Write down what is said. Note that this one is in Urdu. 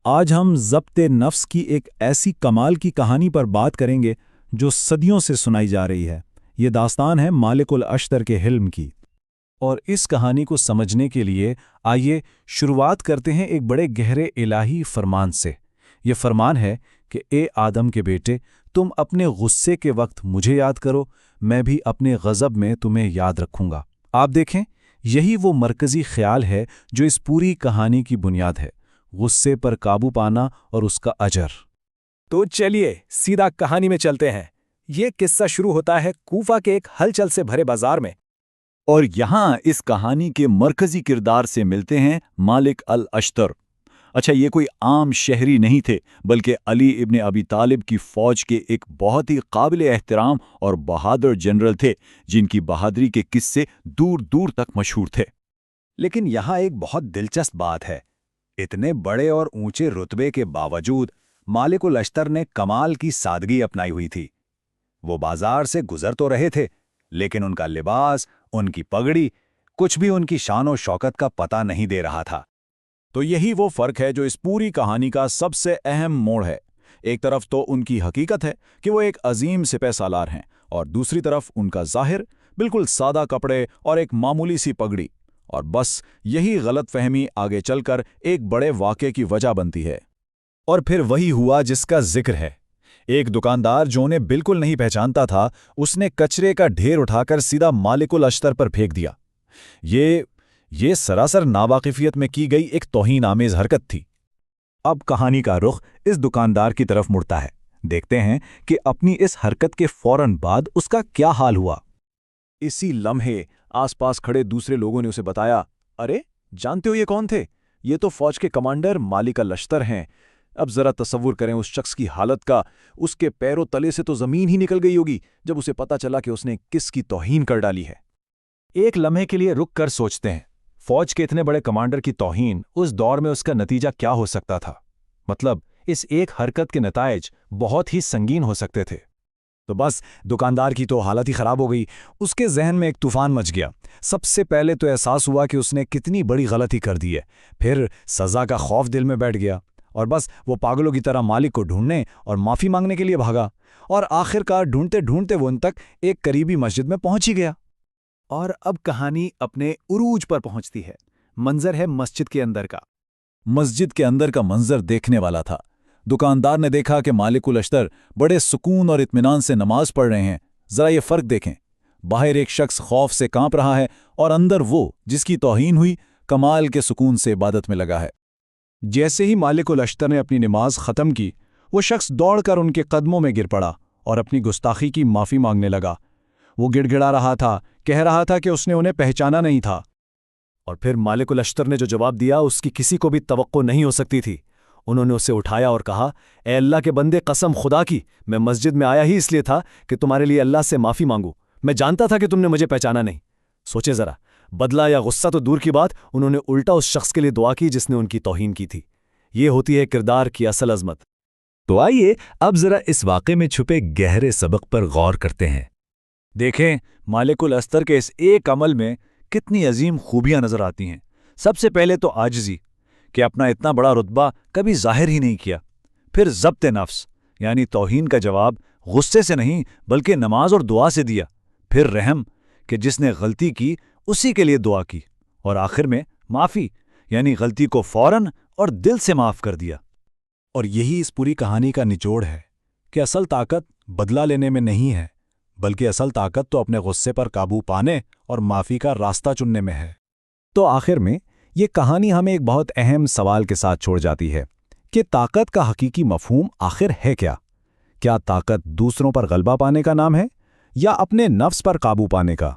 آج ہم ضبط نفس کی ایک ایسی کمال کی کہانی پر بات کریں گے جو صدیوں سے سنائی جا رہی ہے۔ یہ داستان ہے مالک الاشتر کے حلم کی، اور اس کہانی کو سمجھنے کے لیے آئیے شروعات کرتے ہیں ایک بڑے گہرے الہی فرمان سے۔ یہ فرمان ہے کہ اے آدم کے بیٹے، تم اپنے غصے کے وقت مجھے یاد کرو، میں بھی اپنے غضب میں تمہیں یاد رکھوں گا۔ آپ دیکھیں، یہی وہ مرکزی خیال ہے جو اس پوری کہانی کی بنیاد ہے، غصے پر قابو پانا اور اس کا اجر۔ تو چلیے سیدھا کہانی میں چلتے ہیں۔ یہ قصہ شروع ہوتا ہے کوفہ کے ایک ہلچل سے بھرے بازار میں، اور یہاں اس کہانی کے مرکزی کردار سے ملتے ہیں مالک الاشتر۔ اچھا، یہ کوئی عام شہری نہیں تھے، بلکہ علی ابن ابی طالب کی فوج کے ایک بہت ہی قابل احترام اور بہادر جنرل تھے، جن کی بہادری کے قصے دور دور تک مشہور تھے۔ لیکن یہاں ایک بہت دلچسپ بات ہے۔ اتنے بڑے اور اونچے رتبے کے باوجود مالک الاشتر نے کمال کی سادگی اپنائی ہوئی تھی۔ وہ بازار سے گزر تو رہے تھے، لیکن ان کا لباس، ان کی پگڑی، کچھ بھی ان کی شان و شوکت کا پتہ نہیں دے رہا تھا۔ تو یہی وہ فرق ہے جو اس پوری کہانی کا سب سے اہم موڑ ہے۔ ایک طرف تو ان کی حقیقت ہے کہ وہ ایک عظیم سپہ سالار ہیں، اور دوسری طرف ان کا ظاہر، بالکل سادہ کپڑے اور ایک معمولی سی پگڑی، اور بس یہی غلط فہمی آگے چل کر ایک بڑے واقعے کی وجہ بنتی ہے۔ اور پھر وہی ہوا جس کا ذکر ہے۔ ایک دکاندار جو انہیں بالکل نہیں پہچانتا تھا، اس نے کچرے کا ڈھیر اٹھا کر سیدھا مالک الاشتر پر پھینک دیا۔ یہ سراسر ناواقفیت میں کی گئی ایک توہین آمیز حرکت تھی۔ اب کہانی کا رخ اس دکاندار کی طرف مڑتا ہے۔ دیکھتے ہیں کہ اپنی اس حرکت کے فوراً بعد اس کا کیا حال ہوا۔ اسی لمحے آس پاس کھڑے دوسرے لوگوں نے اسے بتایا، ارے جانتے ہو یہ کون تھے؟ یہ تو فوج کے کمانڈر مالک الاشتر ہیں۔ اب ذرا تصور کریں اس شخص کی حالت کا۔ اس کے پیروں تلے سے تو زمین ہی نکل گئی ہوگی جب اسے پتا چلا کہ اس نے کس کی توہین کر ڈالی ہے۔ ایک لمحے کے لیے رک کر سوچتے ہیں، فوج کے اتنے بڑے کمانڈر کی توہین، اس دور میں اس کا نتیجہ کیا ہو سکتا تھا؟ مطلب اس ایک حرکت کے نتائج بہت ہی سنگین ہو سکتے تھے۔ تو بس دکاندار کی تو حالت ہی خراب ہو گئی۔ اس کے ذہن میں ایک طوفان مچ گیا۔ سب سے پہلے تو احساس ہوا کہ اس نے کتنی بڑی غلطی کر دی ہے، پھر سزا کا خوف دل میں بیٹھ گیا، اور بس وہ پاگلوں کی طرح مالک کو ڈھونڈنے اور معافی مانگنے کے لیے بھاگا، اور آخر کار ڈھونڈتے ڈھونڈتے وہ ان تک ایک قریبی مسجد میں پہنچ ہی گیا۔ اور اب کہانی اپنے عروج پر پہنچتی ہے۔ منظر ہے مسجد کے اندر کا۔ مسجد کے اندر کا منظر دیکھنے والا تھا۔ دکاندار نے دیکھا کہ مالک الاشتر بڑے سکون اور اطمینان سے نماز پڑھ رہے ہیں۔ ذرا یہ فرق دیکھیں، باہر ایک شخص خوف سے کانپ رہا ہے، اور اندر وہ جس کی توہین ہوئی کمال کے سکون سے عبادت میں لگا ہے۔ جیسے ہی مالک الاشتر نے اپنی نماز ختم کی، وہ شخص دوڑ کر ان کے قدموں میں گر پڑا اور اپنی گستاخی کی معافی مانگنے لگا۔ وہ گڑ گڑا رہا تھا، کہہ رہا تھا کہ اس نے انہیں پہچانا نہیں تھا۔ اور پھر مالک الاشتر نے جو جواب دیا، اس کی کسی کو بھی توقع نہیں ہو سکتی تھی۔ انہوں نے اسے اٹھایا اور کہا، اے اللہ کے بندے، قسم خدا کی، میں مسجد میں آیا ہی اس لیے تھا کہ تمہارے لیے اللہ سے معافی مانگوں۔ میں جانتا تھا کہ تم نے مجھے پہچانا نہیں۔ سوچے ذرا، بدلہ یا غصہ تو دور کی بات، انہوں نے الٹا اس شخص کے لیے دعا کی جس نے ان کی توہین کی تھی۔ یہ ہوتی ہے کردار کی اصل عظمت۔ تو آئیے اب ذرا اس واقعے میں چھپے گہرے سبق پر غور کرتے ہیں۔ دیکھیں، مالک الاشتر کے اس ایک عمل میں کتنی عظیم خوبیاں نظر آتی ہیں۔ سب سے پہلے تو عاجزی، کہ اپنا اتنا بڑا رتبہ کبھی ظاہر ہی نہیں کیا۔ پھر ضبط نفس، یعنی توہین کا جواب غصے سے نہیں بلکہ نماز اور دعا سے دیا۔ پھر رحم، کہ جس نے غلطی کی اسی کے لیے دعا کی۔ اور آخر میں معافی، یعنی غلطی کو فوراً اور دل سے معاف کر دیا۔ اور یہی اس پوری کہانی کا نچوڑ ہے کہ اصل طاقت بدلہ لینے میں نہیں ہے، بلکہ اصل طاقت تو اپنے غصے پر قابو پانے اور معافی کا راستہ چننے میں ہے۔ تو آخر میں یہ کہانی ہمیں ایک بہت اہم سوال کے ساتھ چھوڑ جاتی ہے کہ طاقت کا حقیقی مفہوم آخر ہے کیا؟ کیا طاقت دوسروں پر غلبہ پانے کا نام ہے، یا اپنے نفس پر قابو پانے کا؟